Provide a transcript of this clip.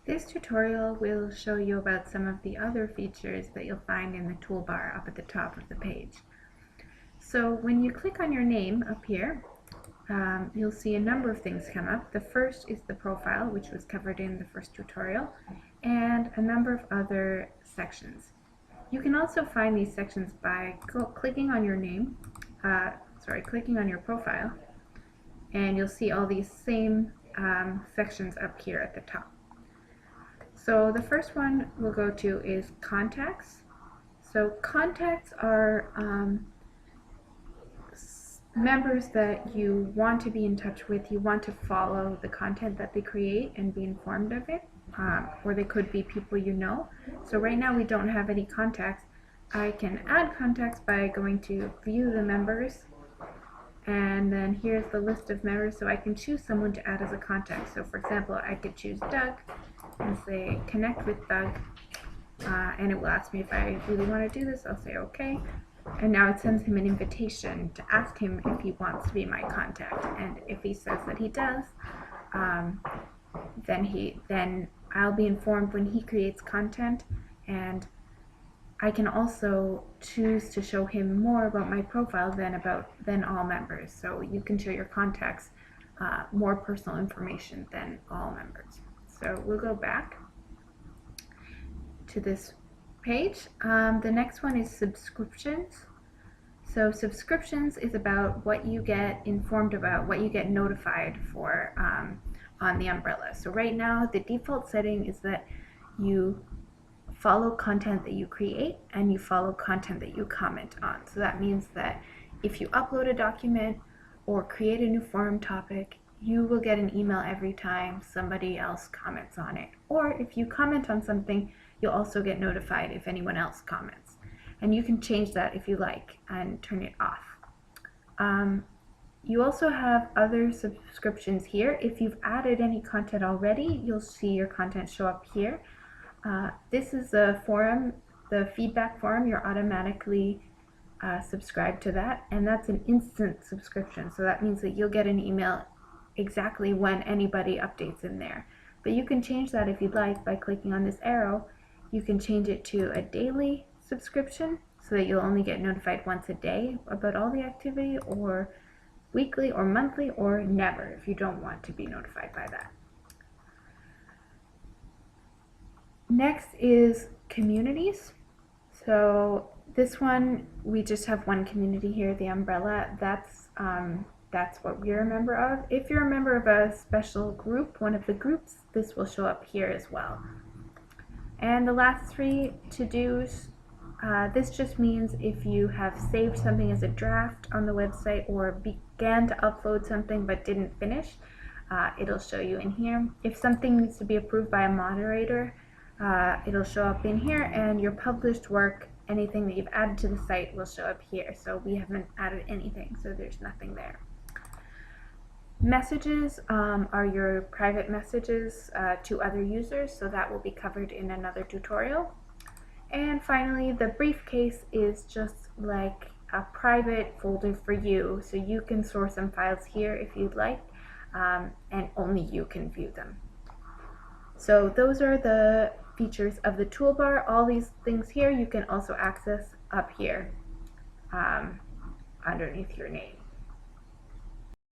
This tutorial will show you about some of the other features that you'll find in the toolbar up at the top of the page. So when you click on your name up here, you'll see a number of things come up. The first is the profile, which was covered in the first tutorial, and a number of other sections. You can also find these sections by clicking on your name, clicking on your profile, and you'll see all these same sections up here at the top. So the first one we'll go to is contacts. So contacts are members that you want to be in touch with, you want to follow the content that they create and be informed of it, or they could be people you know. So right now we don't have any contacts. I can add contacts by going to view the members, and then here's the list of members, so I can choose someone to add as a contact. So for example, I could choose Doug and say connect with Doug, and it will ask me if I really want to do this. I'll say okay, and now it sends him an invitation to ask him if he wants to be my contact, and if he says that he does, then I'll be informed when he creates content, and I can also choose to show him more about my profile than all members. So you can show your contacts more personal information than all members. So we'll go back to this page. The next one is subscriptions. So subscriptions is about what you get informed about, what you get notified for on the umbrella. So right now the default setting is that you follow content that you create and you follow content that you comment on. So that means that if you upload a document or create a new forum topic, you will get an email every time somebody else comments on it. Or if you comment on something, you'll also get notified if anyone else comments. And you can change that if you like and turn it off. You also have other subscriptions here. If you've added any content already, you'll see your content show up here. This is a forum, the feedback forum. You're automatically subscribed to that, and that's an instant subscription. So that means that you'll get an email exactly when anybody updates in there. But you can change that if you'd like by clicking on this arrow. You can change it to a daily subscription so that you'll only get notified once a day about all the activity, or weekly or monthly, or never if you don't want to be notified by that. Next is communities. So this one, we just have one community here, the umbrella. That's what we're a member of. If you're a member of a special group, one of the groups, this will show up here as well. And the last three to-dos, this just means if you have saved something as a draft on the website or began to upload something but didn't finish, it'll show you in here. If something needs to be approved by a moderator, it'll show up in here, and your published work, anything that you've added to the site, will show up here. So we haven't added anything, so there's nothing there. Messages are your private messages to other users, so that will be covered in another tutorial. And finally, the briefcase is just like a private folder for you, so you can store some files here if you'd like, and only you can view them. So those are the features of the toolbar. All these things here you can also access up here underneath your name.